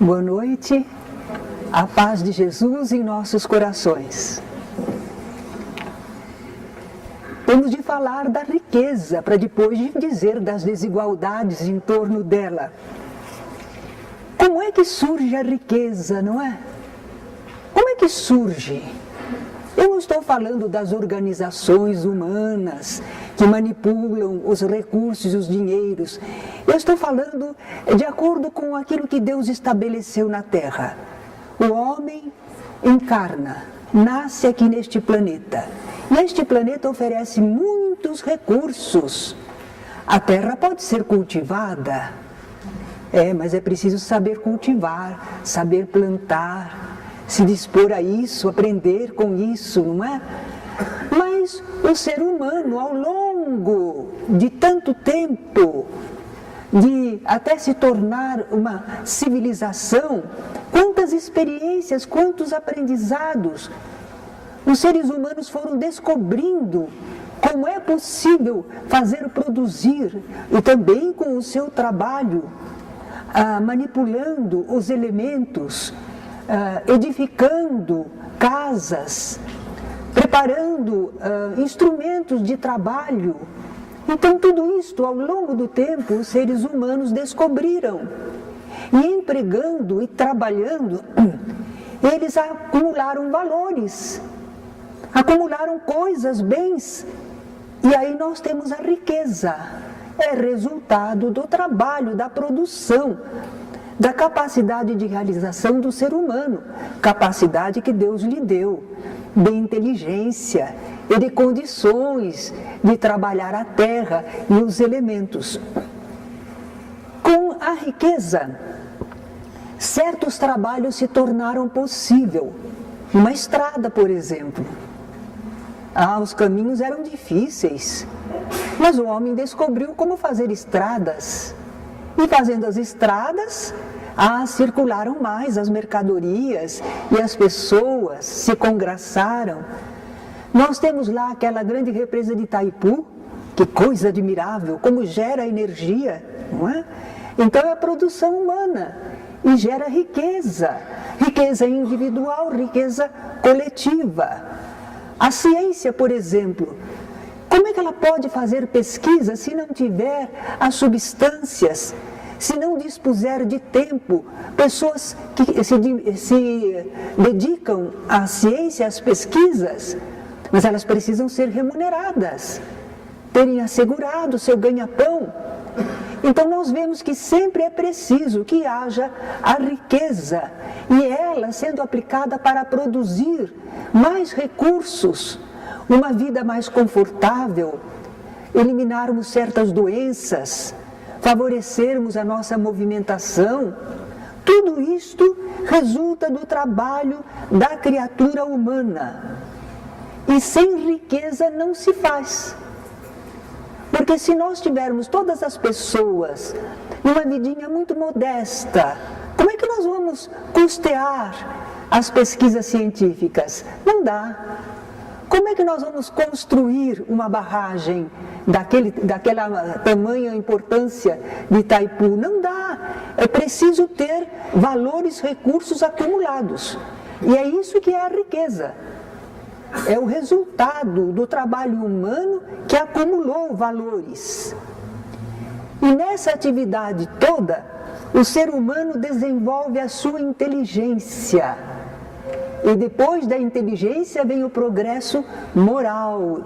Boa noite, a paz de Jesus em nossos corações. Temos de falar da riqueza, para depois dizer das desigualdades em torno dela. Como é que surge a riqueza, não é? Como é que surge? Eu não estou falando das organizações humanas que manipulam os recursos e os dinheiros. Eu estou falando de acordo com aquilo que Deus estabeleceu na Terra. O homem encarna, nasce aqui neste planeta. E este planeta oferece muitos recursos. A Terra pode ser cultivada, mas é preciso saber cultivar, saber plantar, se dispor a isso, aprender com isso, não é? Mas o ser humano, ao longo de tanto tempo, de até se tornar uma civilização, quantas experiências, quantos aprendizados, os seres humanos foram descobrindo como é possível fazer produzir, e também com o seu trabalho, manipulando os elementos, edificando casas, preparando instrumentos de trabalho. Então tudo isto, ao longo do tempo, os seres humanos descobriram. E empregando e trabalhando, eles acumularam valores, acumularam coisas, bens. E aí nós temos a riqueza. É resultado do trabalho, da produção, da capacidade de realização do ser humano, capacidade que Deus lhe deu, de inteligência e de condições de trabalhar a terra e os elementos. Com a riqueza, certos trabalhos se tornaram possível. Uma estrada, por exemplo. Os caminhos eram difíceis, mas o homem descobriu como fazer estradas. E fazendo as estradas, circularam mais as mercadorias e as pessoas se congraçaram. Nós temos lá aquela grande represa de Itaipu, que coisa admirável, como gera energia, não é? Então é a produção humana e gera riqueza, riqueza individual, riqueza coletiva. A ciência, por exemplo, como é que ela pode fazer pesquisa se não tiver as substâncias, se não dispuser de tempo? Pessoas que se dedicam à ciência, às pesquisas, mas elas precisam ser remuneradas, terem assegurado o seu ganha-pão. Então nós vemos que sempre é preciso que haja a riqueza e ela sendo aplicada para produzir mais recursos, uma vida mais confortável, eliminarmos certas doenças, favorecermos a nossa movimentação. Tudo isto resulta do trabalho da criatura humana. E sem riqueza não se faz. Porque se nós tivermos todas as pessoas numa vidinha muito modesta, como é que nós vamos custear as pesquisas científicas? Não dá. Como é que nós vamos construir uma barragem daquela tamanha importância de Itaipu? Não dá. É preciso ter valores, recursos acumulados. E é isso que é a riqueza. É o resultado do trabalho humano que acumulou valores. E nessa atividade toda, o ser humano desenvolve a sua inteligência. E depois da inteligência vem o progresso moral.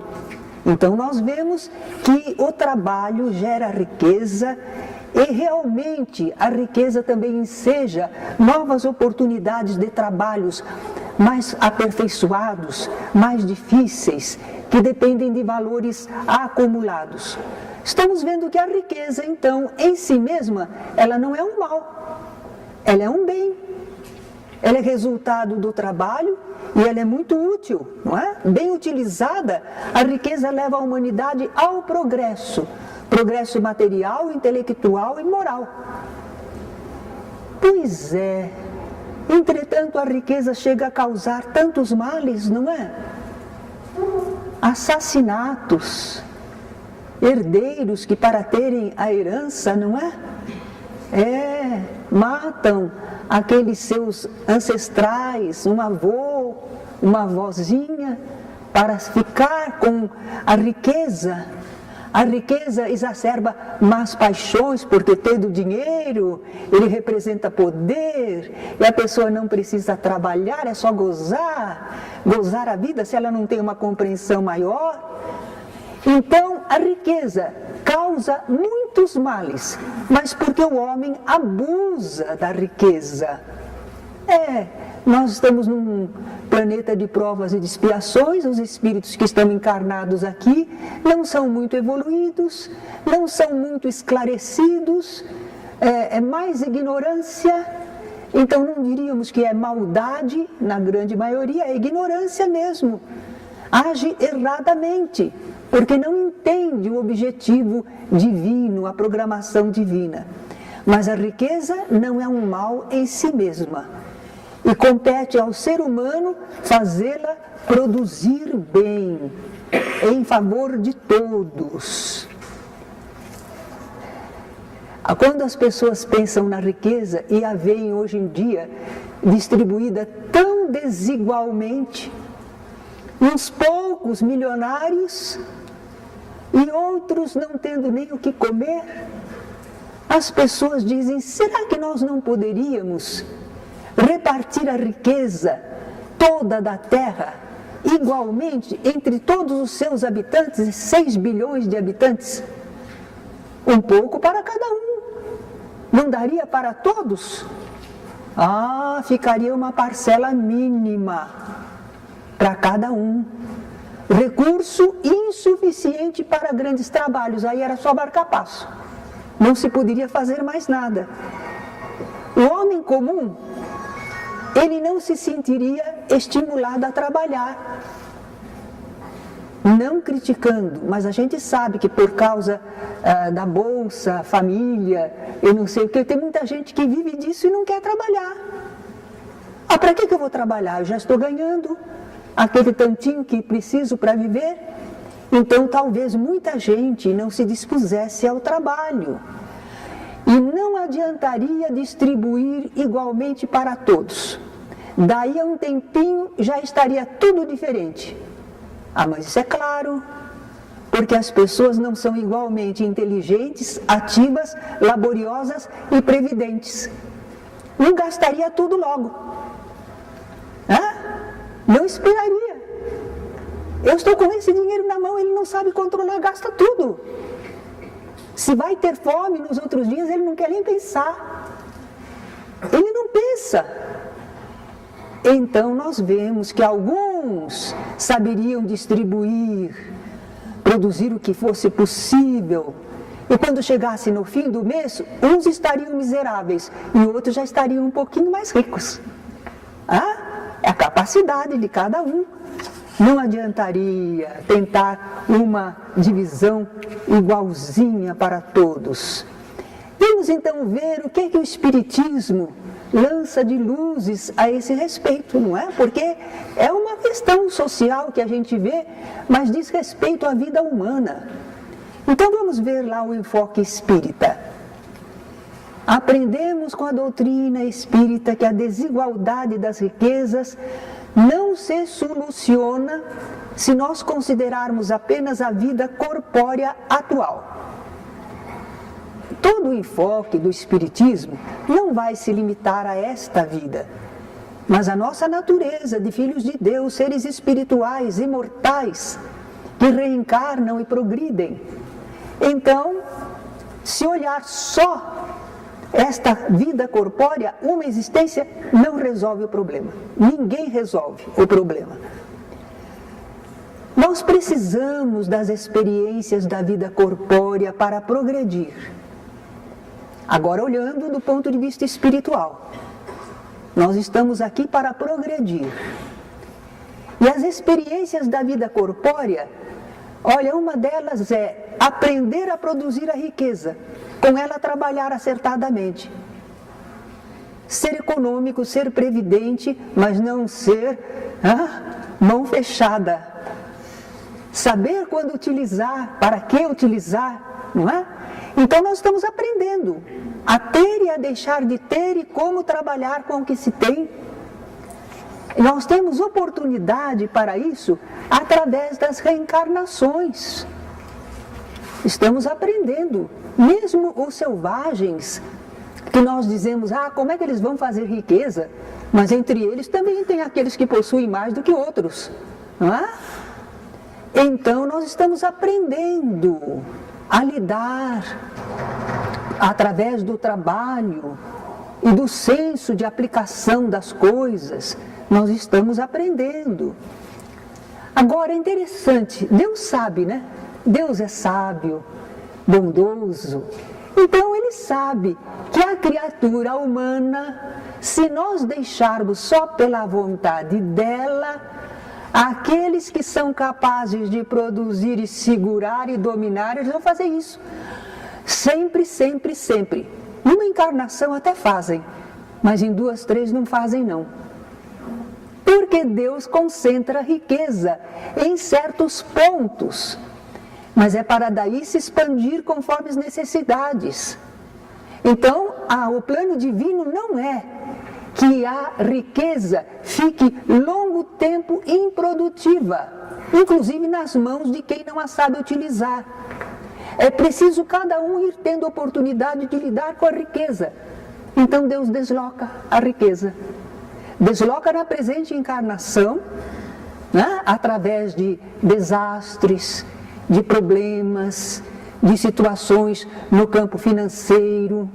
Então nós vemos que o trabalho gera riqueza e realmente a riqueza também enseja novas oportunidades de trabalhos mais aperfeiçoados, mais difíceis, que dependem de valores acumulados. Estamos vendo que a riqueza, então, em si mesma, ela não é um mal, ela é um bem. Ela é resultado do trabalho e ela é muito útil, não é? Bem utilizada, a riqueza leva a humanidade ao progresso. Progresso material, intelectual e moral. Pois é. Entretanto, a riqueza chega a causar tantos males, não é? Assassinatos, herdeiros que para terem a herança, não é? matam aqueles seus ancestrais, um avô, uma avózinha, para ficar com a riqueza. A riqueza exacerba más paixões por ter tido dinheiro, ele representa poder, e a pessoa não precisa trabalhar, é só gozar a vida se ela não tem uma compreensão maior. Então, a riqueza causa muitos males, mas porque o homem abusa da riqueza. Nós estamos num planeta de provas e de expiações, os espíritos que estão encarnados aqui não são muito evoluídos, não são muito esclarecidos, é mais ignorância. Então não diríamos que é maldade, na grande maioria é ignorância mesmo. Age erradamente, porque não entende o objetivo divino, a programação divina. Mas a riqueza não é um mal em si mesma. E compete ao ser humano fazê-la produzir bem, em favor de todos. Quando as pessoas pensam na riqueza e a veem hoje em dia distribuída tão desigualmente, uns poucos milionários e outros não tendo nem o que comer, as pessoas dizem: será que nós não poderíamos repartir a riqueza toda da terra igualmente entre todos os seus habitantes, 6 bilhões de habitantes? Um pouco para cada um. Não daria para todos? Ficaria uma parcela mínima para cada um. Recurso insuficiente para grandes trabalhos, aí era só marca-passo. Não se poderia fazer mais nada. O homem comum, ele não se sentiria estimulado a trabalhar. Não criticando, mas a gente sabe que por causa da bolsa, família, eu não sei o que, tem muita gente que vive disso e não quer trabalhar. Para que eu vou trabalhar? Eu já estou ganhando aquele tantinho que preciso para viver. Então talvez muita gente não se dispusesse ao trabalho. E não adiantaria distribuir igualmente para todos. Daí a um tempinho já estaria tudo diferente. Mas isso é claro, porque as pessoas não são igualmente inteligentes, ativas, laboriosas e previdentes. Não gastaria tudo logo. Não esperaria. Eu estou com esse dinheiro na mão, ele não sabe controlar, gasta tudo. Se vai ter fome nos outros dias, ele não quer nem pensar. Ele não pensa. Então nós vemos que alguns saberiam distribuir, produzir o que fosse possível. E quando chegasse no fim do mês, uns estariam miseráveis e outros já estariam um pouquinho mais ricos. É a capacidade de cada um. Não adiantaria tentar uma divisão igualzinha para todos. Vamos então ver o que o Espiritismo lança de luzes a esse respeito, não é? Porque é uma questão social que a gente vê, mas diz respeito à vida humana. Então vamos ver lá o enfoque espírita. Aprendemos com a doutrina espírita que a desigualdade das riquezas não se soluciona se nós considerarmos apenas a vida corpórea atual. Todo o enfoque do Espiritismo não vai se limitar a esta vida, mas a nossa natureza de filhos de Deus, seres espirituais, imortais, que reencarnam e progridem. Então, se olhar só esta vida corpórea, uma existência, não resolve o problema. Ninguém resolve o problema. Nós precisamos das experiências da vida corpórea para progredir. Agora, olhando do ponto de vista espiritual, nós estamos aqui para progredir. E as experiências da vida corpórea, olha, uma delas é aprender a produzir a riqueza, com ela trabalhar acertadamente. Ser econômico, ser previdente, mas não ser mão fechada. Saber quando utilizar, para que utilizar, não é? Então nós estamos aprendendo. a ter e a deixar de ter e como trabalhar com o que se tem. Nós temos oportunidade para isso através das reencarnações. Estamos aprendendo, mesmo os selvagens, que nós dizemos, como é que eles vão fazer riqueza? Mas entre eles também tem aqueles que possuem mais do que outros, não é? Então nós estamos aprendendo a lidar através do trabalho e do senso de aplicação das coisas. Nós estamos aprendendo. Agora é interessante, Deus sabe, né? Deus é sábio, bondoso. Então Ele sabe que a criatura humana, se nós deixarmos só pela vontade dela, aqueles que são capazes de produzir e segurar e dominar, eles vão fazer isso. Sempre, sempre, sempre. Numa encarnação até fazem, mas em 2, 3 não fazem não. Porque Deus concentra a riqueza em certos pontos, mas é para daí se expandir conforme as necessidades. Então, o plano divino não é que a riqueza fique longo tempo improdutiva, inclusive nas mãos de quem não a sabe utilizar. É preciso cada um ir tendo oportunidade de lidar com a riqueza. Então Deus desloca a riqueza. Desloca na presente encarnação, né, através de desastres, de problemas, de situações no campo financeiro.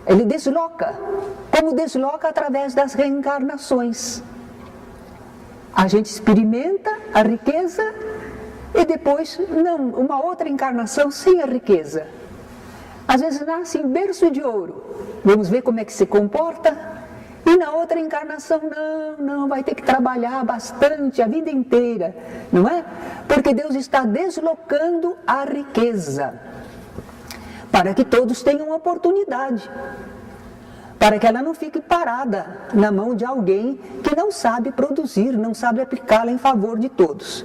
Ele desloca, como desloca através das reencarnações. A gente experimenta a riqueza e depois, não, uma outra encarnação sem a riqueza. Às vezes nasce em berço de ouro, vamos ver como é que se comporta, e na outra encarnação, não, vai ter que trabalhar bastante a vida inteira, não é? Porque Deus está deslocando a riqueza, para que todos tenham oportunidade, para que ela não fique parada na mão de alguém que não sabe produzir, não sabe aplicá-la em favor de todos.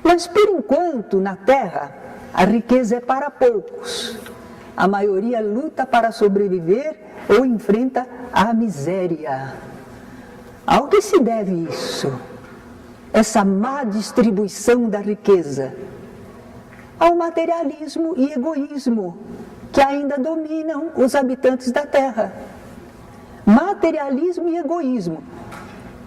Mas por enquanto, na Terra, a riqueza é para poucos. A maioria luta para sobreviver ou enfrenta a miséria. Ao que se deve isso? Essa má distribuição da riqueza? Ao materialismo e egoísmo que ainda dominam os habitantes da Terra. Materialismo e egoísmo,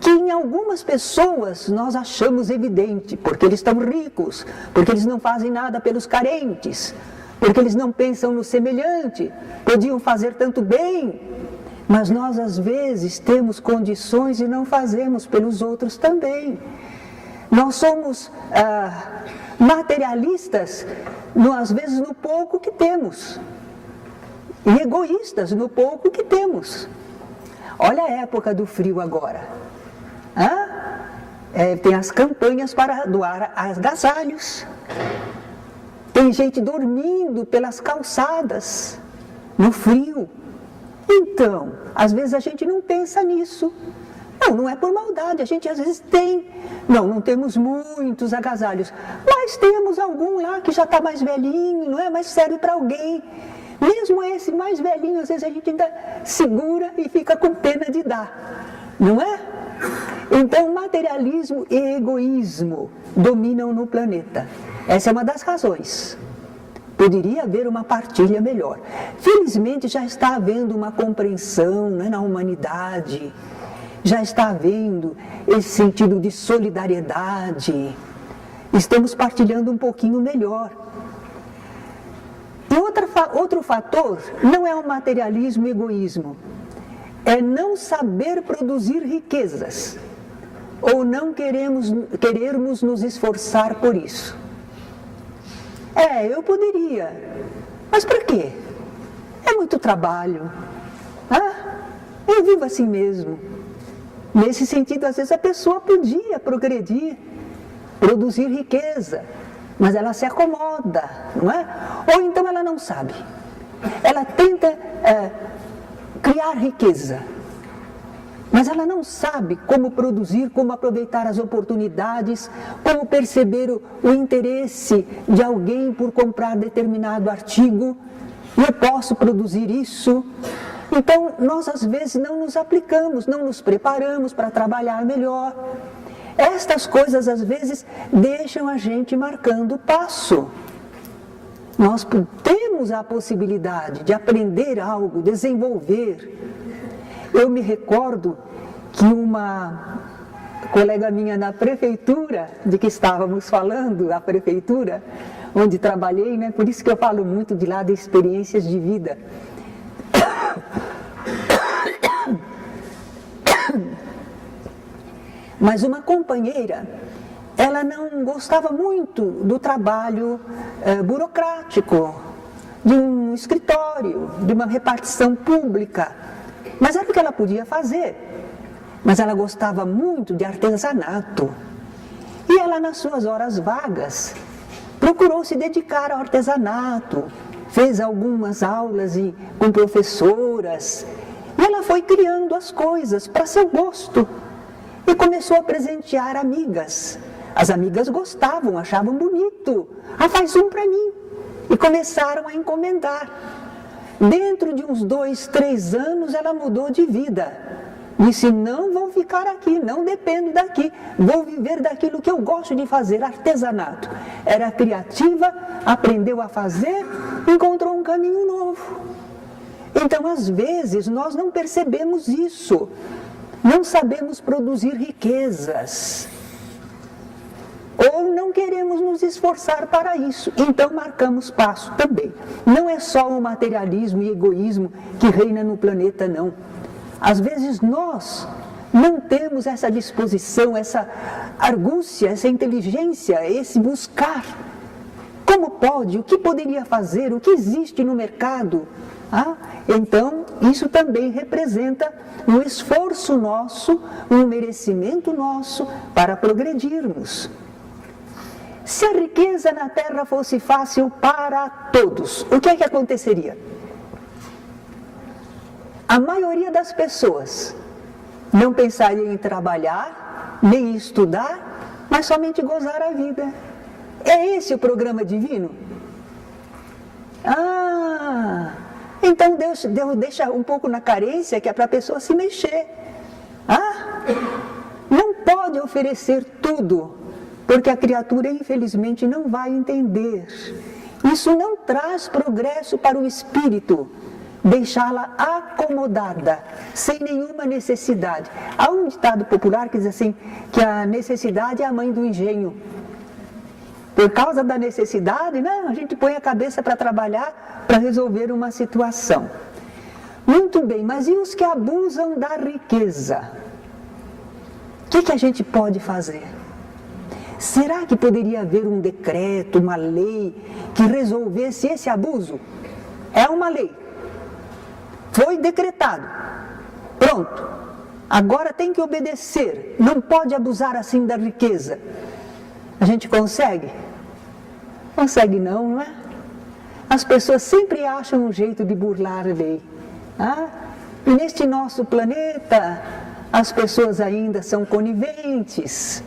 que em algumas pessoas nós achamos evidente, porque eles estão ricos, porque eles não fazem nada pelos carentes, porque eles não pensam no semelhante, podiam fazer tanto bem, mas nós às vezes temos condições e não fazemos pelos outros também. Nós somos materialistas, às vezes no pouco que temos, e egoístas no pouco que temos. Olha a época do frio agora. Tem as campanhas para doar agasalhos. Tem gente dormindo pelas calçadas, no frio. Então, às vezes a gente não pensa nisso. Não é por maldade, a gente às vezes tem. Não temos muitos agasalhos, mas temos algum lá que já está mais velhinho, não é? Mas serve para alguém. Mesmo esse mais velhinho, às vezes a gente ainda segura e fica com pena de dar, não é? Então, materialismo e egoísmo dominam no planeta. Essa é uma das razões. Poderia haver uma partilha melhor. Felizmente, já está havendo uma compreensão, né, na humanidade. Já está havendo esse sentido de solidariedade. Estamos partilhando um pouquinho melhor. E outro fator não é o materialismo e egoísmo. É não saber produzir riquezas, ou não querermos nos esforçar por isso. Eu poderia, mas para quê? É muito trabalho. Eu vivo assim mesmo. Nesse sentido, às vezes a pessoa podia progredir, produzir riqueza, mas ela se acomoda, não é? Ou então ela não sabe. Ela tenta criar riqueza, mas ela não sabe como produzir, como aproveitar as oportunidades, como perceber o interesse de alguém por comprar determinado artigo. eu posso produzir isso. Então, nós às vezes não nos aplicamos, não nos preparamos para trabalhar melhor. Estas coisas às vezes deixam a gente marcando o passo. Nós temos a possibilidade de aprender algo, desenvolver. Eu me recordo que uma colega minha na prefeitura, de que estávamos falando, a prefeitura, onde trabalhei, né? Por isso que eu falo muito de lá de experiências de vida. Mas uma companheira, ela não gostava muito do trabalho burocrático, de um escritório, de uma repartição pública. Mas era o que ela podia fazer. Mas ela gostava muito de artesanato. E ela, nas suas horas vagas, procurou se dedicar ao artesanato, fez algumas aulas com professoras, e ela foi criando as coisas para seu gosto. E começou a presentear amigas. As amigas gostavam, achavam bonito. Ah, faz um para mim. E começaram a encomendar. Dentro de uns 2, 3 anos, ela mudou de vida. Disse, não vou ficar aqui, não dependo daqui. Vou viver daquilo que eu gosto de fazer, artesanato. Era criativa, aprendeu a fazer, encontrou um caminho novo. Então, às vezes, nós não percebemos isso. Não sabemos produzir riquezas. Ou não queremos nos esforçar para isso. Então marcamos passo também. Não é só o materialismo e egoísmo que reina no planeta, não. Às vezes nós não temos essa disposição, essa argúcia, essa inteligência, esse buscar. Como pode? O que poderia fazer? O que existe no mercado? Então, isso também representa um esforço nosso, um merecimento nosso para progredirmos. Se a riqueza na terra fosse fácil para todos, o que é que aconteceria? A maioria das pessoas não pensaria em trabalhar, nem estudar, mas somente gozar a vida. É esse o programa divino? Então Deus deixa um pouco na carência, que é para a pessoa se mexer. Não pode oferecer tudo, porque a criatura infelizmente não vai entender. Isso não traz progresso para o espírito, deixá-la acomodada, sem nenhuma necessidade. Há um ditado popular que diz assim, que a necessidade é a mãe do engenho. Por causa da necessidade, a gente põe a cabeça para trabalhar, para resolver uma situação. Muito bem, mas e os que abusam da riqueza? O que a gente pode fazer? Será que poderia haver um decreto, uma lei, que resolvesse esse abuso? É uma lei. Foi decretado. Pronto. Agora tem que obedecer. Não pode abusar assim da riqueza. A gente consegue? Consegue não, não é? As pessoas sempre acham um jeito de burlar a lei. E neste nosso planeta, as pessoas ainda são coniventes.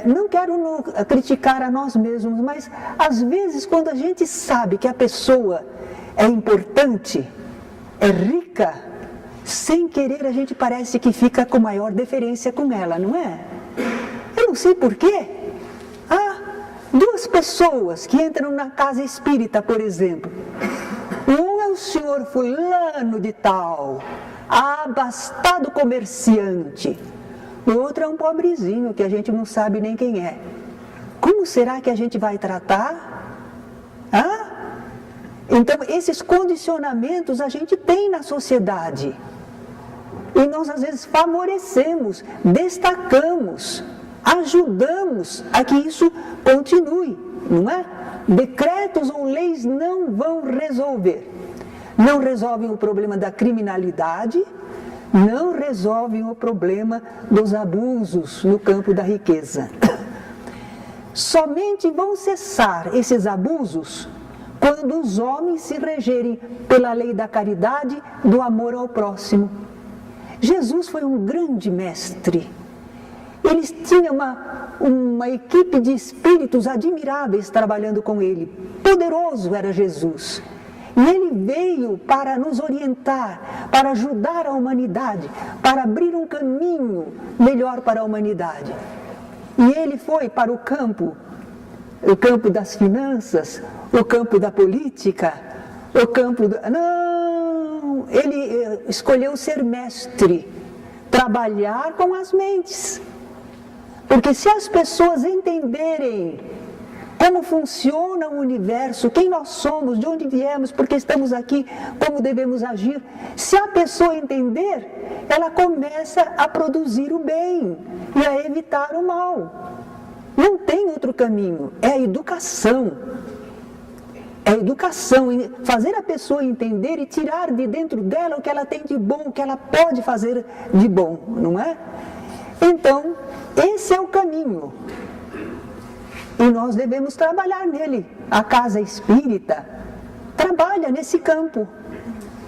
Não quero criticar a nós mesmos, mas às vezes quando a gente sabe que a pessoa é importante, é rica, sem querer a gente parece que fica com maior deferência com ela, não é? Eu não sei porquê. 2 pessoas que entram na casa espírita, por exemplo. Um é o senhor fulano de tal, abastado comerciante. O outro é um pobrezinho que a gente não sabe nem quem é. Como será que a gente vai tratar? Então, esses condicionamentos a gente tem na sociedade. E nós, às vezes, favorecemos, destacamos, ajudamos a que isso continue, não é? Decretos ou leis não vão resolver. Não resolvem o problema da criminalidade, não resolvem o problema dos abusos no campo da riqueza. Somente vão cessar esses abusos quando os homens se regerem pela lei da caridade, do amor ao próximo. Jesus foi um grande mestre. Eles tinham uma equipe de espíritos admiráveis trabalhando com ele. Poderoso era Jesus. E ele veio para nos orientar, para ajudar a humanidade, para abrir um caminho melhor para a humanidade. E ele foi para o campo das finanças, o campo da política, o campo do... Não, ele escolheu ser mestre, trabalhar com as mentes. Porque se as pessoas entenderem como funciona o universo, quem nós somos, de onde viemos, porque estamos aqui, como devemos agir, se a pessoa entender, ela começa a produzir o bem e a evitar o mal. Não tem outro caminho, é a educação. É a educação, fazer a pessoa entender e tirar de dentro dela o que ela tem de bom, o que ela pode fazer de bom, não é? Então, esse é o caminho. E nós devemos trabalhar nele. A casa espírita trabalha nesse campo.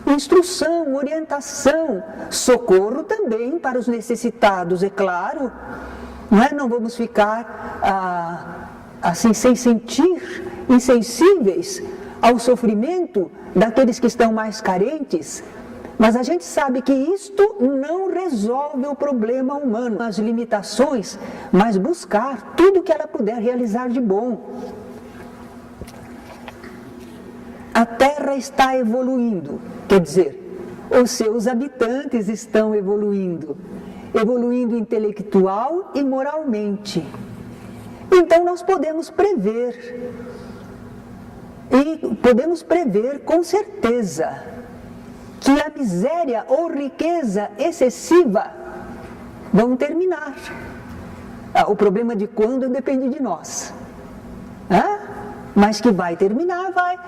Instrução, orientação, socorro também para os necessitados, é claro. Não vamos ficar assim sem sentir, insensíveis ao sofrimento daqueles que estão mais carentes. Mas a gente sabe que isto não resolve o problema humano, as limitações, mas buscar tudo que ela puder realizar de bom. A Terra está evoluindo, quer dizer, os seus habitantes estão evoluindo intelectual e moralmente. Então nós podemos prever, e podemos prever com certeza, que a miséria ou riqueza excessiva vão terminar. O problema de quando depende de nós. Mas que vai terminar, vai.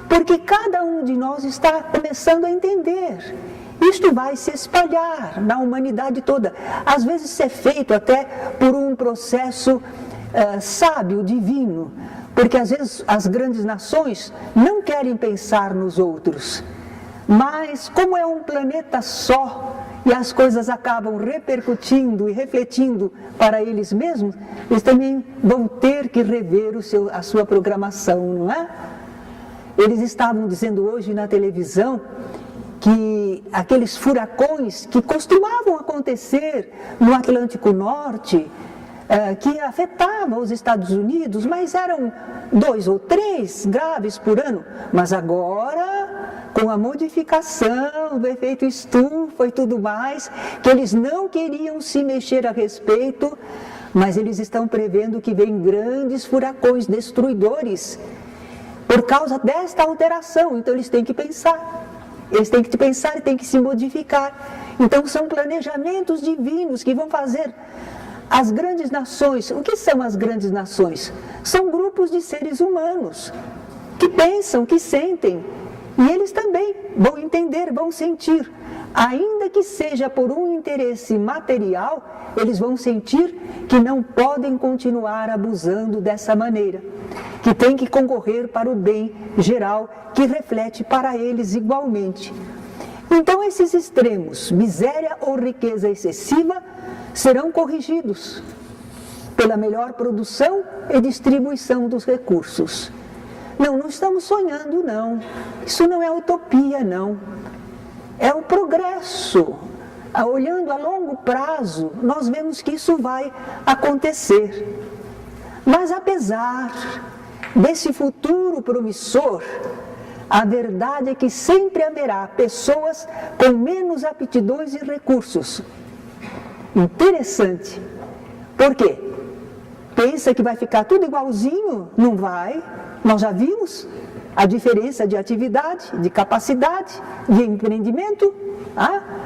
Porque cada um de nós está começando a entender. Isto vai se espalhar na humanidade toda. Às vezes isso é feito até por um processo sábio, divino. Porque às vezes as grandes nações não querem pensar nos outros. Mas como é um planeta só e as coisas acabam repercutindo e refletindo para eles mesmos, eles também vão ter que rever a sua programação, não é? Eles estavam dizendo hoje na televisão que aqueles furacões que costumavam acontecer no Atlântico Norte, que afetavam os Estados Unidos, mas eram 2 ou 3 graves por ano, mas agora, com a modificação do efeito estufa e tudo mais, que eles não queriam se mexer a respeito, mas eles estão prevendo que vem grandes furacões destruidores por causa desta alteração. Então eles têm que pensar, e têm que se modificar. Então são planejamentos divinos que vão fazer as grandes nações. O que são as grandes nações? São grupos de seres humanos que pensam, que sentem. E eles também vão entender, vão sentir. Ainda que seja por um interesse material, eles vão sentir que não podem continuar abusando dessa maneira. Que tem que concorrer para o bem geral, que reflete para eles igualmente. Então esses extremos, miséria ou riqueza excessiva, serão corrigidos pela melhor produção e distribuição dos recursos. Não estamos sonhando, não. Isso não é utopia, não. É o progresso. Olhando a longo prazo, nós vemos que isso vai acontecer. Mas apesar desse futuro promissor, a verdade é que sempre haverá pessoas com menos aptidões e recursos. Interessante. Por quê? Pensa que vai ficar tudo igualzinho? Não vai. Nós já vimos a diferença de atividade, de capacidade, de empreendimento.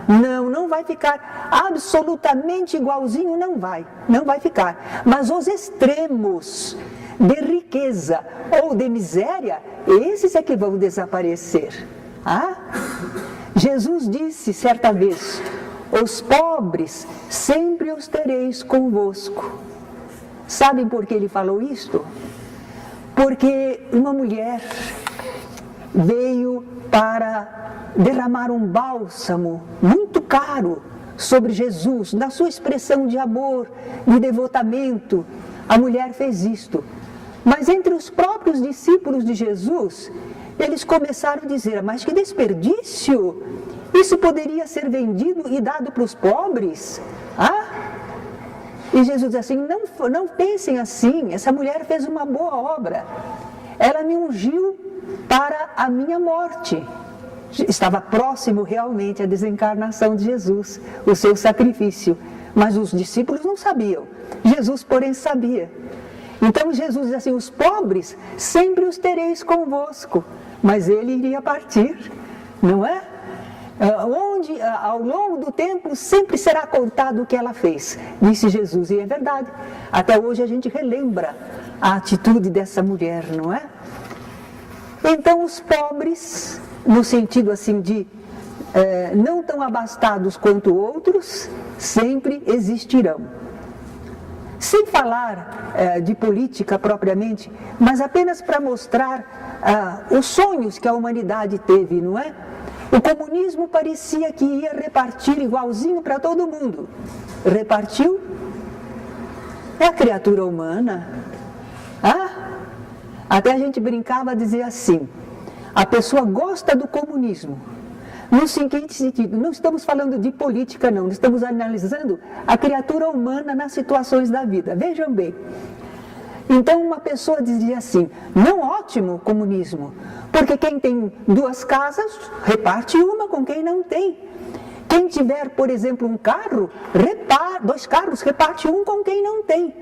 Não vai ficar absolutamente igualzinho, não vai ficar. Mas os extremos de riqueza ou de miséria, esses é que vão desaparecer. Jesus disse certa vez: os pobres sempre os tereis convosco. Sabem por que ele falou isto? Porque uma mulher veio para derramar um bálsamo muito caro sobre Jesus, na sua expressão de amor, de devotamento, a mulher fez isto. Mas entre os próprios discípulos de Jesus, eles começaram a dizer, mas que desperdício! Isso poderia ser vendido e dado para os pobres? E Jesus diz assim, não pensem assim, essa mulher fez uma boa obra. Ela me ungiu para a minha morte. Estava próximo realmente a desencarnação de Jesus, o seu sacrifício. Mas os discípulos não sabiam. Jesus, porém, sabia. Então Jesus diz assim, os pobres sempre os tereis convosco. Mas ele iria partir, não é? Onde ao longo do tempo sempre será contado o que ela fez, disse Jesus, e é verdade. Até hoje a gente relembra a atitude dessa mulher, não é? Então os pobres, no sentido assim de não tão abastados quanto outros, sempre existirão. Sem falar de política propriamente, mas apenas para mostrar os sonhos que a humanidade teve, não é? O comunismo parecia que ia repartir igualzinho para todo mundo. Repartiu? É a criatura humana. Até a gente brincava a dizer assim, a pessoa gosta do comunismo. No seguinte sentido, não estamos falando de política não, estamos analisando a criatura humana nas situações da vida. Vejam bem. Então uma pessoa dizia assim, não ótimo o comunismo, porque quem tem 2 casas, reparte uma com quem não tem. Quem tiver, por exemplo, um carro, 2 carros, reparte um com quem não tem.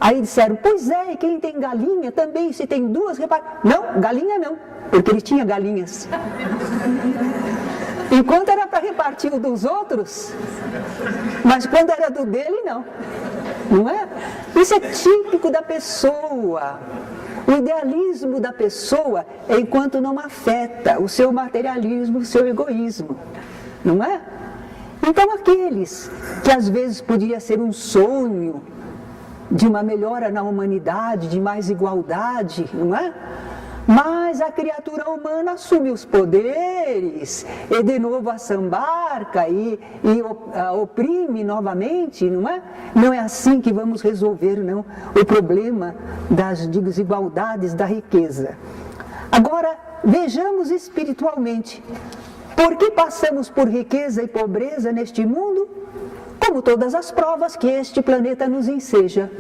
Aí disseram, pois é, e quem tem galinha também, se tem 2, reparte. Não, galinha não, porque ele tinha galinhas. Enquanto era para repartir o dos outros, mas quando era do dele, não. Não é? Isso é típico da pessoa. O idealismo da pessoa é enquanto não afeta o seu materialismo, o seu egoísmo. Não é? Então aqueles que às vezes podia ser um sonho de uma melhora na humanidade, de mais igualdade, não é? Mas a criatura humana assume os poderes e de novo assambarca e oprime novamente, não é? Não é assim que vamos resolver, não, o problema das desigualdades da riqueza. Agora, vejamos espiritualmente. Por que passamos por riqueza e pobreza neste mundo? Como todas as provas que este planeta nos enseja.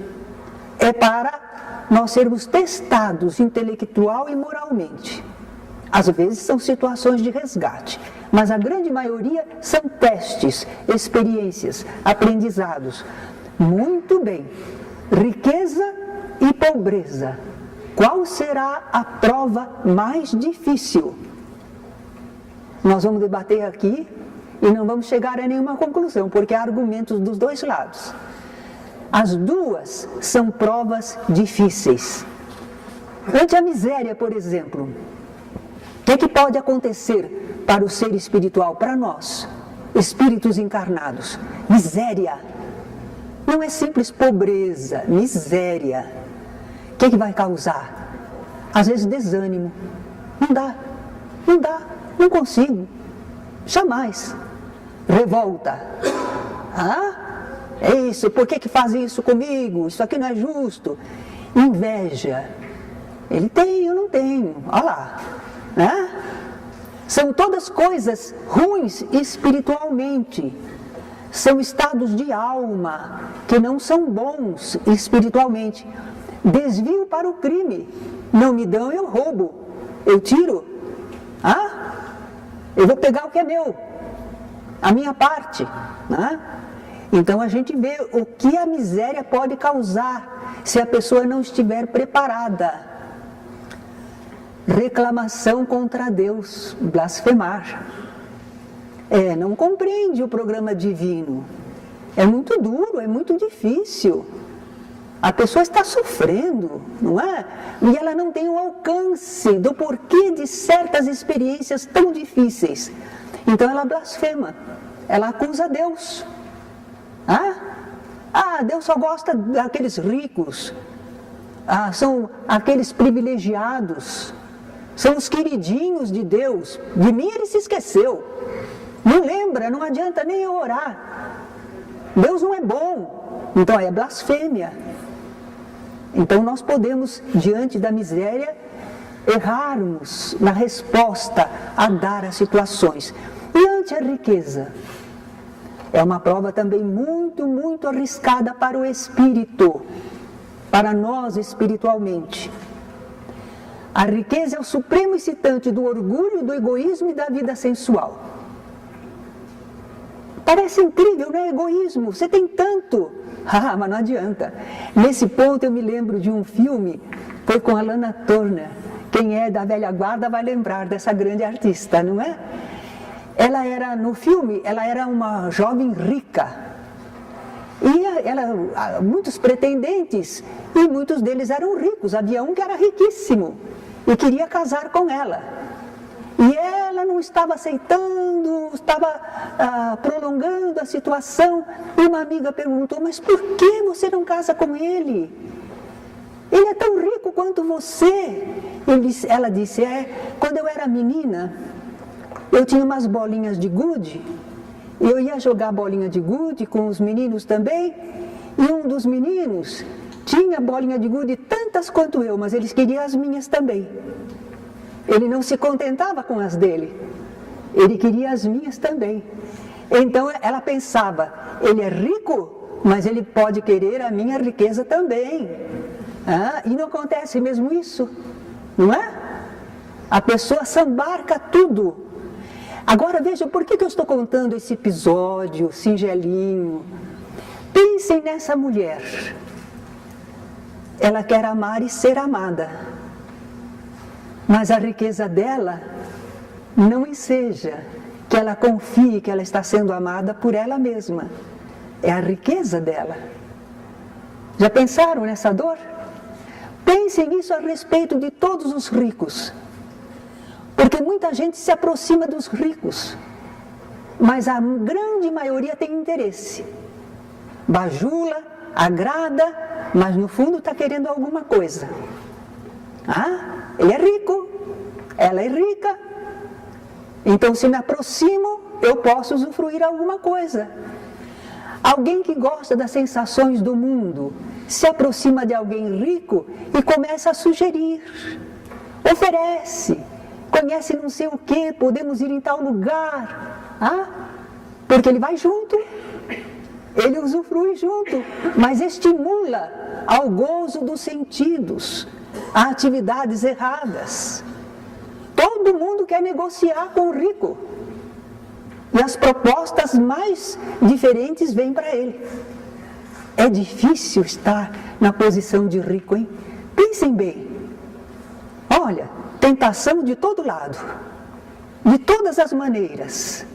É para nós sermos testados intelectual e moralmente. Às vezes são situações de resgate, mas a grande maioria são testes, experiências, aprendizados. Muito bem, riqueza e pobreza. Qual será a prova mais difícil? Nós vamos debater aqui e não vamos chegar a nenhuma conclusão, porque há argumentos dos 2 lados. As 2 são provas difíceis. Ante a miséria, por exemplo, o que pode acontecer para o ser espiritual, para nós, espíritos encarnados? Miséria. Não é simples pobreza, miséria. O que vai causar? Às vezes desânimo. Não dá, não consigo. Jamais. Revolta. É isso, por que fazem isso comigo? Isso aqui não é justo. Inveja. Ele tem, eu não tenho. Olha lá. São todas coisas ruins espiritualmente. São estados de alma que não são bons espiritualmente. Desvio para o crime. Não me dão, eu roubo. Eu tiro. Eu vou pegar o que é meu. A minha parte. Então a gente vê o que a miséria pode causar se a pessoa não estiver preparada. Reclamação contra Deus, blasfemar. Não compreende o programa divino. É muito duro, é muito difícil. A pessoa está sofrendo, não é? E ela não tem o alcance do porquê de certas experiências tão difíceis. Então ela blasfema, ela acusa Deus. Deus só gosta daqueles ricos, são aqueles privilegiados, são os queridinhos de Deus, de mim ele se esqueceu. Não lembra, não adianta nem eu orar. Deus não é bom, então é blasfêmia. Então nós podemos, diante da miséria, errarmos na resposta a dar às situações. E ante a riqueza? É uma prova também muito, muito arriscada para o espírito, para nós espiritualmente. A riqueza é o supremo excitante do orgulho, do egoísmo e da vida sensual. Parece incrível, não é egoísmo? Você tem tanto. Ah, mas não adianta. Nesse ponto eu me lembro de um filme, foi com a Lana Turner. Quem é da velha guarda vai lembrar dessa grande artista, não é? Ela era, no filme, ela era uma jovem rica. E muitos pretendentes, e muitos deles eram ricos. Havia um que era riquíssimo e queria casar com ela. E ela não estava aceitando, estava prolongando a situação. E uma amiga perguntou, mas por que você não casa com ele? Ele é tão rico quanto você. Ela disse, quando eu era menina, eu tinha umas bolinhas de gude, eu ia jogar bolinha de gude com os meninos também, e um dos meninos tinha bolinha de gude tantas quanto eu, mas eles queriam as minhas também. Ele não se contentava com as dele, ele queria as minhas também. Então ela pensava, ele é rico, mas ele pode querer a minha riqueza também. E não acontece mesmo isso, não é? A pessoa sambarca tudo. Agora vejam, por que eu estou contando esse episódio singelinho? Pensem nessa mulher. Ela quer amar e ser amada. Mas a riqueza dela não enseja que ela confie que ela está sendo amada por ela mesma. É a riqueza dela. Já pensaram nessa dor? Pensem nisso a respeito de todos os ricos. Porque muita gente se aproxima dos ricos, mas a grande maioria tem interesse. Bajula, agrada, mas no fundo está querendo alguma coisa. Ele é rico, ela é rica, então se me aproximo, eu posso usufruir alguma coisa. Alguém que gosta das sensações do mundo, se aproxima de alguém rico e começa a sugerir, oferece, conhece não sei o que, podemos ir em tal lugar, porque ele vai junto, ele usufrui junto, mas estimula ao gozo dos sentidos, a atividades erradas. Todo mundo quer negociar com o rico, e as propostas mais diferentes vêm para ele. É difícil estar na posição de rico, hein? Pensem bem. Olha, tentação de todo lado, de todas as maneiras.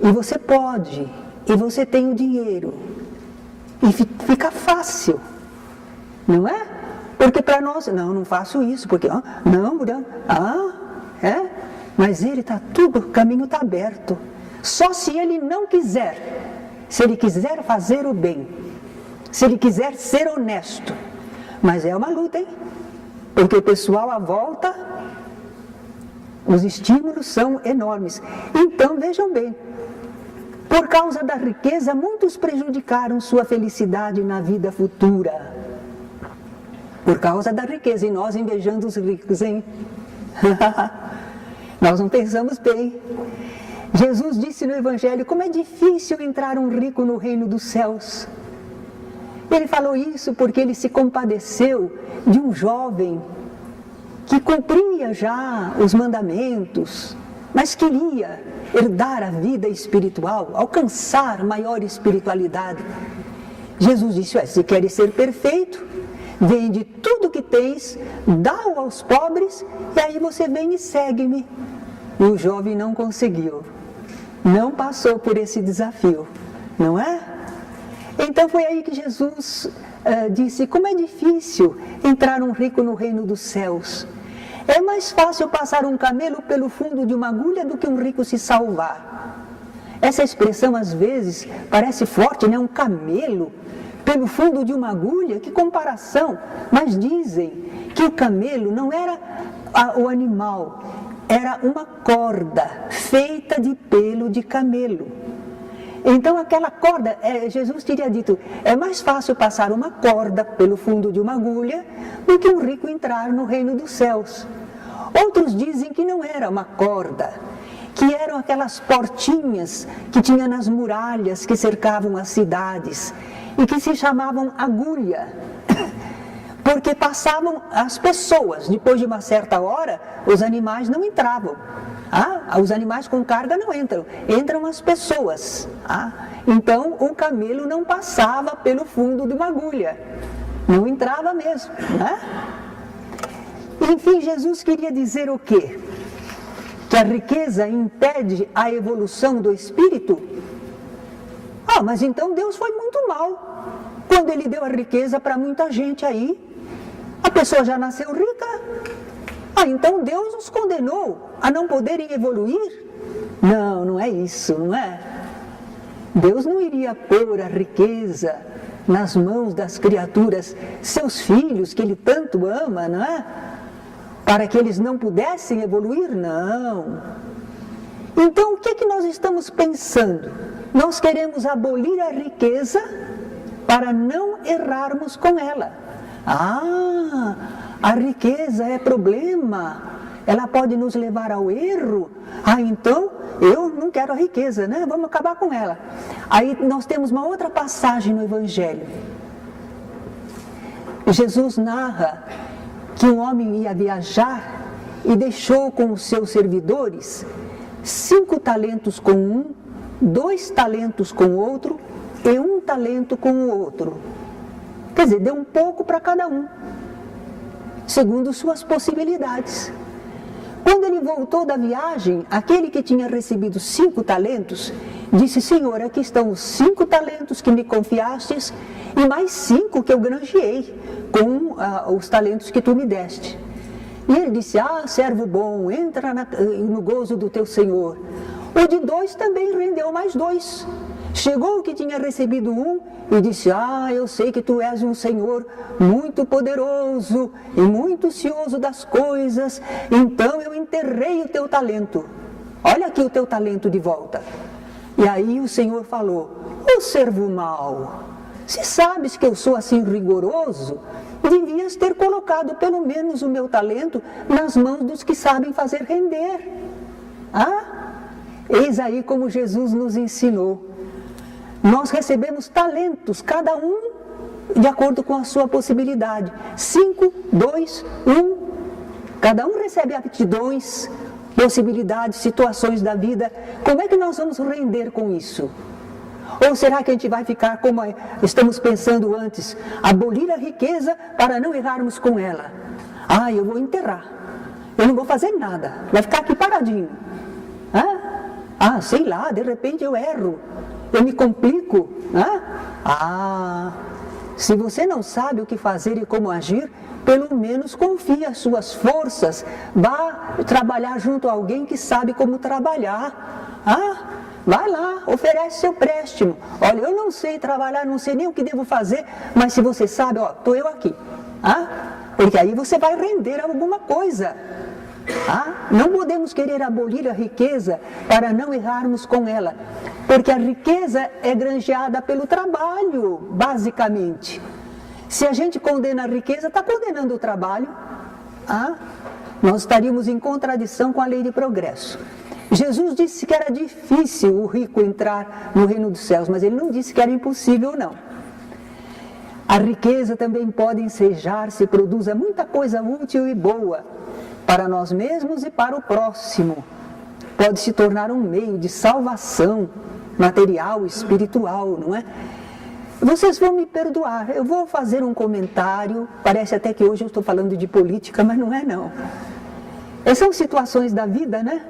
E você pode, e você tem o dinheiro, e fica fácil, não é? Porque para nós, não faço isso, porque, mas ele está tudo, o caminho está aberto. Só se ele não quiser, se ele quiser fazer o bem, se ele quiser ser honesto. Mas é uma luta, hein? Porque o pessoal à volta, os estímulos são enormes. Então, vejam bem, por causa da riqueza, muitos prejudicaram sua felicidade na vida futura. Por causa da riqueza, e nós invejando os ricos, hein? Nós não pensamos bem. Jesus disse no Evangelho, como é difícil entrar um rico no reino dos céus. Ele falou isso porque ele se compadeceu de um jovem que cumpria já os mandamentos, mas queria herdar a vida espiritual, alcançar maior espiritualidade. Jesus disse, se queres ser perfeito, vende tudo que tens, dá-o aos pobres, e aí você vem e segue-me. E o jovem não conseguiu, não passou por esse desafio, não é? Então foi aí que Jesus disse, como é difícil entrar um rico no reino dos céus. É mais fácil passar um camelo pelo fundo de uma agulha do que um rico se salvar. Essa expressão às vezes parece forte, né? Um camelo pelo fundo de uma agulha, que comparação. Mas dizem que o camelo não era o animal era uma corda feita de pelo de camelo. Então aquela corda, Jesus teria dito, é mais fácil passar uma corda pelo fundo de uma agulha do que um rico entrar no reino dos céus. Outros dizem que não era uma corda, que eram aquelas portinhas que tinha nas muralhas que cercavam as cidades e que se chamavam agulha, porque passavam as pessoas. Depois de uma certa hora, os animais não entravam. Os animais com carga não entram, entram as pessoas. Então o camelo não passava pelo fundo de uma agulha, não entrava mesmo, né? Enfim, Jesus queria dizer o quê? Que a riqueza impede a evolução do espírito? Mas então Deus foi muito mal quando Ele deu a riqueza para muita gente aí. A pessoa já nasceu rica. Então Deus os condenou a não poderem evoluir? Não, não é isso, não é? Deus não iria pôr a riqueza nas mãos das criaturas, seus filhos, que Ele tanto ama, não é? Para que eles não pudessem evoluir? Não. Então, o que é que nós estamos pensando? Nós queremos abolir a riqueza para não errarmos com ela. A riqueza é problema, ela pode nos levar ao erro. Então, eu não quero a riqueza, né? Vamos acabar com ela. Aí nós temos uma outra passagem no Evangelho. Jesus narra que um homem ia viajar e deixou com os seus servidores 5 talentos com um, 2 talentos com o outro e 1 talento com o outro. Quer dizer, deu um pouco para cada um, segundo suas possibilidades. Quando ele voltou da viagem, aquele que tinha recebido 5 talentos, disse: Senhor, aqui estão os 5 talentos que me confiastes e mais 5 que eu granjeei com os talentos que tu me deste. E ele disse: servo bom, entra no gozo do teu Senhor. O de 2 também rendeu mais 2. Chegou o que tinha recebido 1 e disse: eu sei que tu és um Senhor muito poderoso e muito cioso das coisas, então eu enterrei o teu talento. Olha aqui o teu talento de volta. E aí o Senhor falou: ô servo mau, se sabes que eu sou assim rigoroso, devias ter colocado pelo menos o meu talento nas mãos dos que sabem fazer render. Eis aí como Jesus nos ensinou. Nós recebemos talentos, cada um de acordo com a sua possibilidade. 5, 2, 1. Cada um recebe aptidões, possibilidades, situações da vida. Como é que nós vamos render com isso? Ou será que a gente vai ficar como estamos pensando antes, abolir a riqueza para não errarmos com ela? Eu vou enterrar, eu não vou fazer nada, vai ficar aqui paradinho. Sei lá, de repente eu erro, eu me complico. Se você não sabe o que fazer e como agir, pelo menos confie as suas forças, vá trabalhar junto a alguém que sabe como trabalhar. Vai lá, oferece seu préstimo. Olha, eu não sei trabalhar, não sei nem o que devo fazer, mas se você sabe, estou eu aqui. Porque aí você vai render alguma coisa. Não podemos querer abolir a riqueza para não errarmos com ela, porque a riqueza é granjeada pelo trabalho, basicamente. Se a gente condena a riqueza, está condenando o trabalho. Nós estaríamos em contradição com a lei de progresso. Jesus disse que era difícil o rico entrar no reino dos céus, mas ele não disse que era impossível, não. A riqueza também pode ensejar se produza muita coisa útil e boa para nós mesmos e para o próximo. Pode se tornar um meio de salvação material, espiritual, não é? Vocês vão me perdoar, eu vou fazer um comentário, parece até que hoje eu estou falando de política, mas não é não. São situações da vida, né?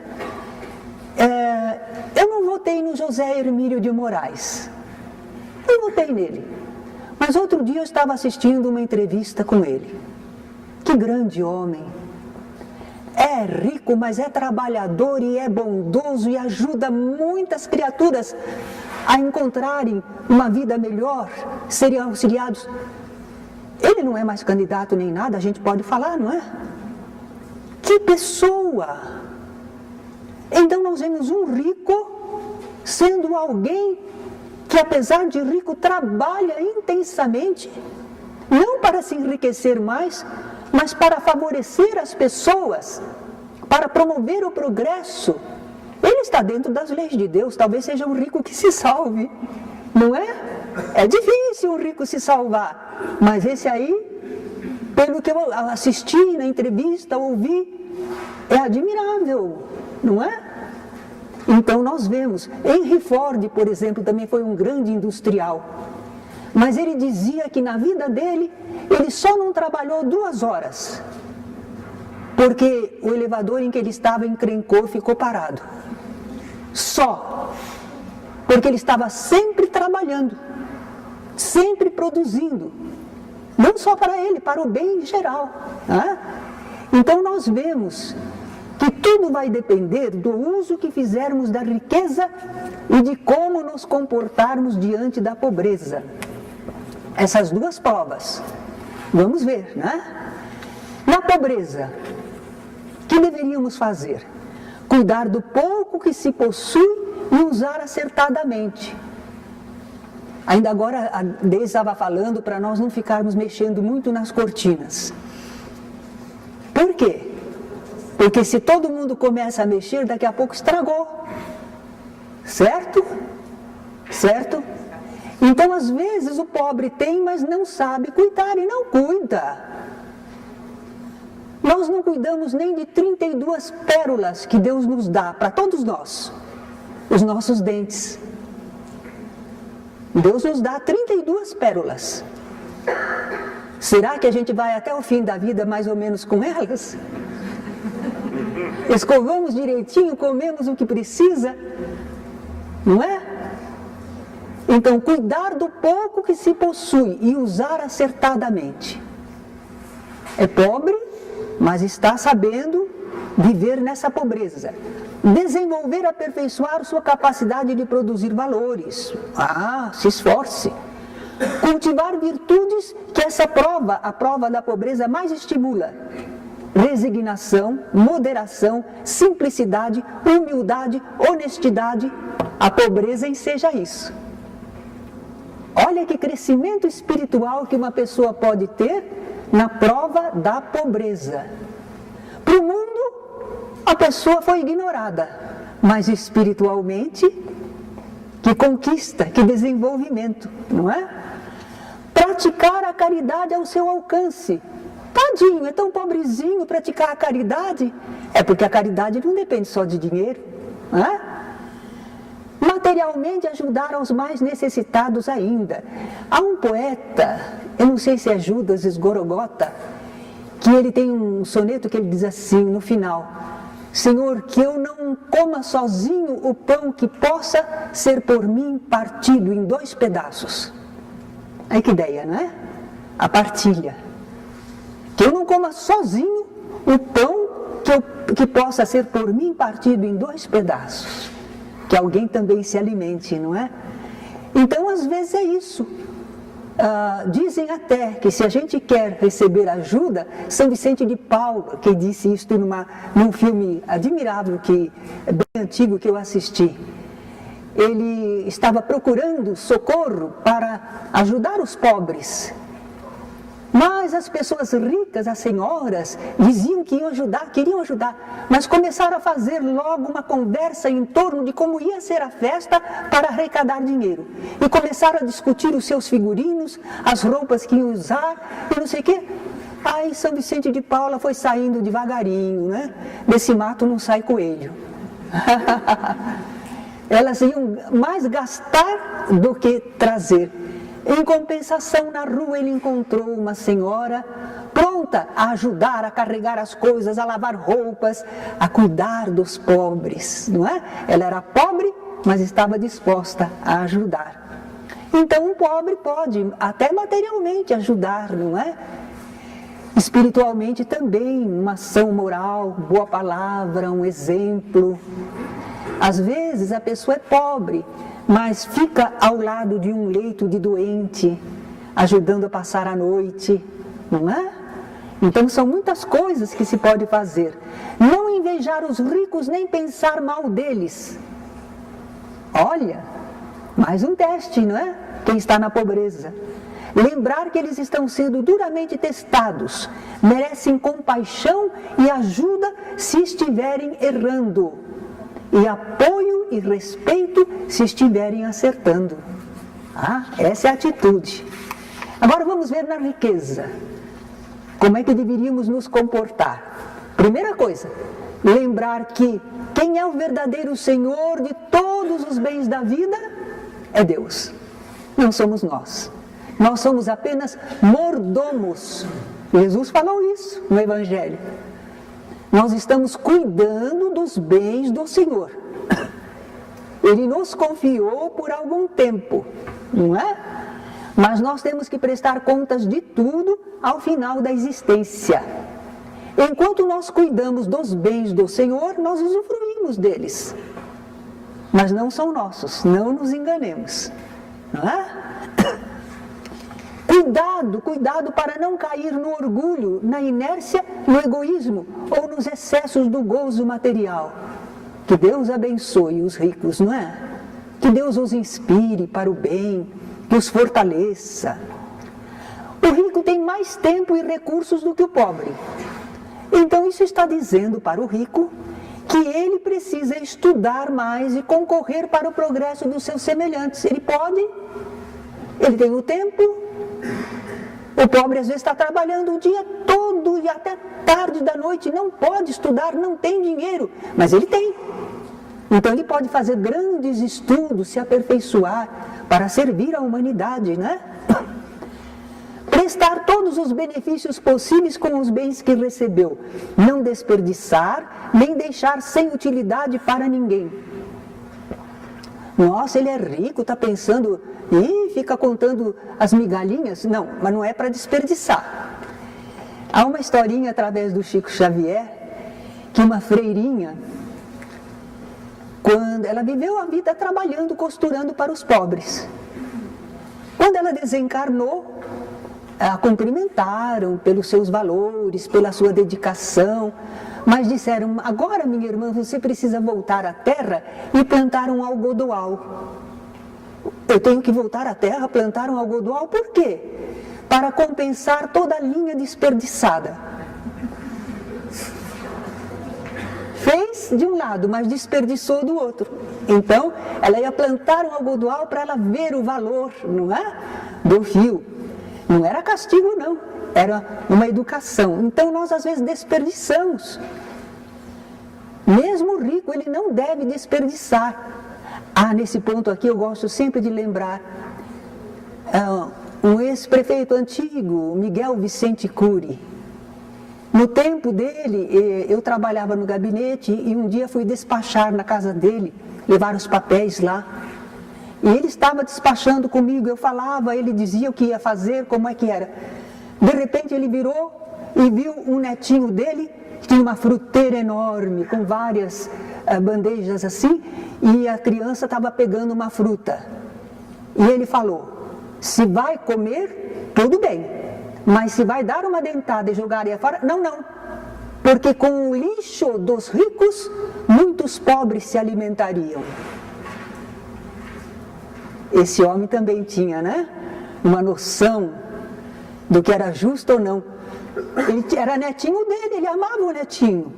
Eu não votei no José Hermílio de Moraes, eu votei nele, mas outro dia eu estava assistindo uma entrevista com ele. Que grande homem! É rico, mas é trabalhador e é bondoso e ajuda muitas criaturas a encontrarem uma vida melhor, serem auxiliados. Ele não é mais candidato nem nada, a gente pode falar, não é? Que pessoa! Então nós vemos um rico sendo alguém que, apesar de rico, trabalha intensamente, não para se enriquecer mais, mas para favorecer as pessoas, para promover o progresso. Ele está dentro das leis de Deus, talvez seja um rico que se salve, não é? É difícil um rico se salvar, mas esse aí, pelo que eu assisti na entrevista, ouvi, é admirável, não é? Então nós vemos, Henry Ford, por exemplo, também foi um grande industrial, mas ele dizia que na vida dele, ele só não trabalhou 2 horas, porque o elevador em que ele estava encrencou e ficou parado. Só. Porque ele estava sempre trabalhando, sempre produzindo, não só para ele, para o bem em geral. Né? Então nós vemos que tudo vai depender do uso que fizermos da riqueza e de como nos comportarmos diante da pobreza. Essas 2 provas. Vamos ver, né? Na pobreza, o que deveríamos fazer? Cuidar do pouco que se possui e usar acertadamente. Ainda agora a Deise estava falando para nós não ficarmos mexendo muito nas cortinas. Por quê? Porque se todo mundo começa a mexer, daqui a pouco estragou. Certo? Certo? Então, às vezes, o pobre tem, mas não sabe cuidar e não cuida. Nós não cuidamos nem de 32 pérolas que Deus nos dá para todos nós. Os nossos dentes. Deus nos dá 32 pérolas. Será que a gente vai até o fim da vida mais ou menos com elas? Escovamos direitinho, comemos o que precisa, não é? Então, cuidar do pouco que se possui e usar acertadamente. É pobre, mas está sabendo viver nessa pobreza. Desenvolver, aperfeiçoar sua capacidade de produzir valores. Se esforce. Cultivar virtudes que essa prova, a prova da pobreza, mais estimula. Resignação, moderação, simplicidade, humildade, honestidade. A pobreza enseja isso. Olha que crescimento espiritual que uma pessoa pode ter na prova da pobreza. Para o mundo, a pessoa foi ignorada, mas espiritualmente, que conquista, que desenvolvimento, não é? Praticar a caridade ao seu alcance. Tadinho, é tão pobrezinho praticar a caridade. É porque a caridade não depende só de dinheiro, não é? Materialmente ajudar aos mais necessitados ainda. Há um poeta, eu não sei se é Judas Esgorogota, que ele tem um soneto que ele diz assim, no final: Senhor, que eu não coma sozinho o pão que possa ser por mim partido em 2 pedaços. Aí que ideia, não é? A partilha. Que eu não coma sozinho o pão que possa ser por mim partido em 2 pedaços. Que alguém também se alimente, não é? Então, às vezes é isso. Dizem até que se a gente quer receber ajuda, São Vicente de Paulo, que disse isso num filme admirável, que é bem antigo, que eu assisti. Ele estava procurando socorro para ajudar os pobres. Mas as pessoas ricas, as senhoras, diziam que iam ajudar, queriam ajudar, mas começaram a fazer logo uma conversa em torno de como ia ser a festa para arrecadar dinheiro. E começaram a discutir os seus figurinos, as roupas que iam usar, e não sei o quê. Aí São Vicente de Paula foi saindo devagarinho, né? Desse mato não sai coelho. Elas iam mais gastar do que trazer. Em compensação, na rua ele encontrou uma senhora pronta a ajudar, a carregar as coisas, a lavar roupas, a cuidar dos pobres, não é? Ela era pobre, mas estava disposta a ajudar. Então, um pobre pode, até materialmente, ajudar, não é? Espiritualmente também, uma ação moral, boa palavra, um exemplo. Às vezes a pessoa é pobre, mas fica ao lado de um leito de doente, ajudando a passar a noite, não é? Então são muitas coisas que se pode fazer. Não invejar os ricos nem pensar mal deles. Olha, mais um teste, não é? Quem está na pobreza. Lembrar que eles estão sendo duramente testados, merecem compaixão e ajuda se estiverem errando, e apoio e respeito se estiverem acertando. Essa é a atitude. Agora vamos ver na riqueza. Como é que deveríamos nos comportar? Primeira coisa, lembrar que quem é o verdadeiro Senhor de todos os bens da vida é Deus, não somos nós. Nós somos apenas mordomos. Jesus falou isso no Evangelho. Nós estamos cuidando dos bens do Senhor. Ele nos confiou por algum tempo, não é? Mas nós temos que prestar contas de tudo ao final da existência. Enquanto nós cuidamos dos bens do Senhor, nós usufruímos deles. Mas não são nossos, não nos enganemos. Não é? Cuidado para não cair no orgulho, na inércia, no egoísmo ou nos excessos do gozo material. Que Deus abençoe os ricos, não é? Que Deus os inspire para o bem, que os fortaleça. O rico tem mais tempo e recursos do que o pobre. Então isso está dizendo para o rico que ele precisa estudar mais e concorrer para o progresso dos seus semelhantes. Ele pode, ele tem o tempo. O pobre às vezes está trabalhando o dia todo e até tarde da noite, não pode estudar, não tem dinheiro, mas ele tem. Então ele pode fazer grandes estudos, se aperfeiçoar para servir a humanidade, né? Prestar todos os benefícios possíveis com os bens que recebeu, não desperdiçar, nem deixar sem utilidade para ninguém. Nossa, ele é rico, está pensando, fica contando as migalhinhas. Não, mas não é para desperdiçar. Há uma historinha através do Chico Xavier, que uma freirinha, quando ela viveu a vida trabalhando, costurando para os pobres. Quando ela desencarnou, a cumprimentaram pelos seus valores, pela sua dedicação, mas disseram: agora, minha irmã, você precisa voltar à terra e plantar um algodoal. Eu tenho que voltar à terra, plantar um algodoal, por quê? Para compensar toda a linha desperdiçada. Fez de um lado, mas desperdiçou do outro. Então, ela ia plantar um algodoal para ela ver o valor, não é? Do fio. Não era castigo, não. Era uma educação. Então, nós às vezes desperdiçamos. Mesmo o rico, ele não deve desperdiçar. Nesse ponto aqui eu gosto sempre de lembrar um ex-prefeito antigo, Miguel Vicente Cury. No tempo dele, eu trabalhava no gabinete e um dia fui despachar na casa dele, levar os papéis lá. E ele estava despachando comigo, eu falava, ele dizia o que ia fazer, como é que era. De repente ele virou e viu um netinho dele, que tinha uma fruteira enorme, com várias bandejas assim, e a criança estava pegando uma fruta. E ele falou: se vai comer, tudo bem, mas se vai dar uma dentada e jogar aí fora, não, porque com o lixo dos ricos, muitos pobres se alimentariam. Esse homem também tinha, né, uma noção do que era justo ou não. Ele era netinho dele, ele amava o netinho.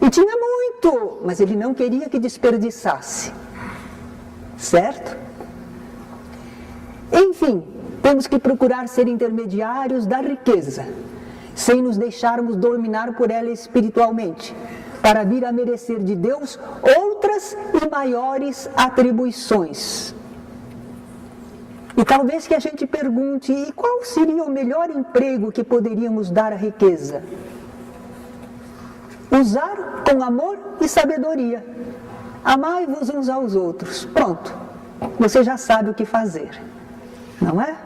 E tinha muito, mas ele não queria que desperdiçasse. Certo? Enfim, temos que procurar ser intermediários da riqueza, sem nos deixarmos dominar por ela espiritualmente, para vir a merecer de Deus outras e maiores atribuições. E talvez que a gente pergunte: e qual seria o melhor emprego que poderíamos dar à riqueza? Usar com amor e sabedoria. Amai-vos uns aos outros. Pronto, você já sabe o que fazer, não é?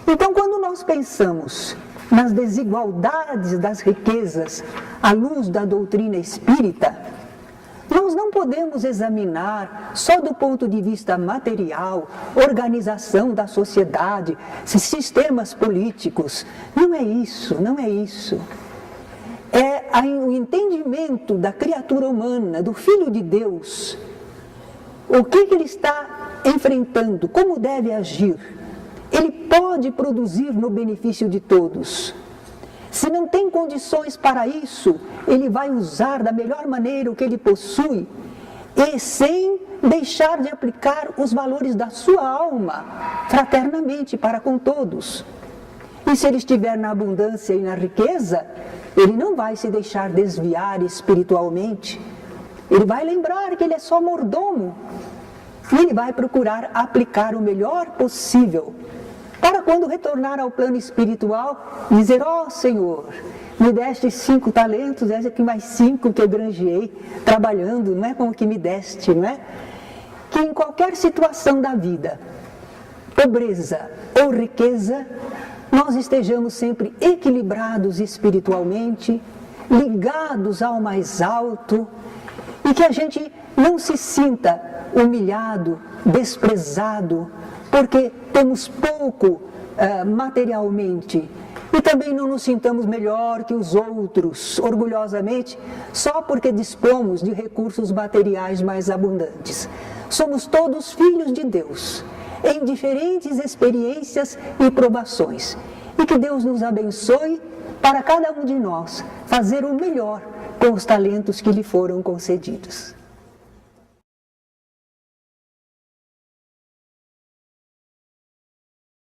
Então, quando nós pensamos nas desigualdades das riquezas à luz da doutrina espírita, nós não podemos examinar só do ponto de vista material, organização da sociedade, sistemas políticos. Não é isso, não é isso. o entendimento da criatura humana, do Filho de Deus, o que ele está enfrentando, como deve agir, ele pode produzir no benefício de todos. Se não tem condições para isso, ele vai usar da melhor maneira o que ele possui e sem deixar de aplicar os valores da sua alma fraternamente para com todos. E se ele estiver na abundância e na riqueza, ele não vai se deixar desviar espiritualmente. Ele vai lembrar que ele é só mordomo. E ele vai procurar aplicar o melhor possível para quando retornar ao plano espiritual, dizer, ó Senhor, me deste 5 talentos, esse aqui mais 5 que eu granjeei, trabalhando, não é com o que me deste, não é? Que em qualquer situação da vida, pobreza ou riqueza, nós estejamos sempre equilibrados espiritualmente, ligados ao mais alto, e que a gente não se sinta humilhado, desprezado, porque temos pouco materialmente, e também não nos sintamos melhor que os outros, orgulhosamente, só porque dispomos de recursos materiais mais abundantes. Somos todos filhos de Deus, em diferentes experiências e provações. E que Deus nos abençoe para cada um de nós fazer o melhor com os talentos que lhe foram concedidos.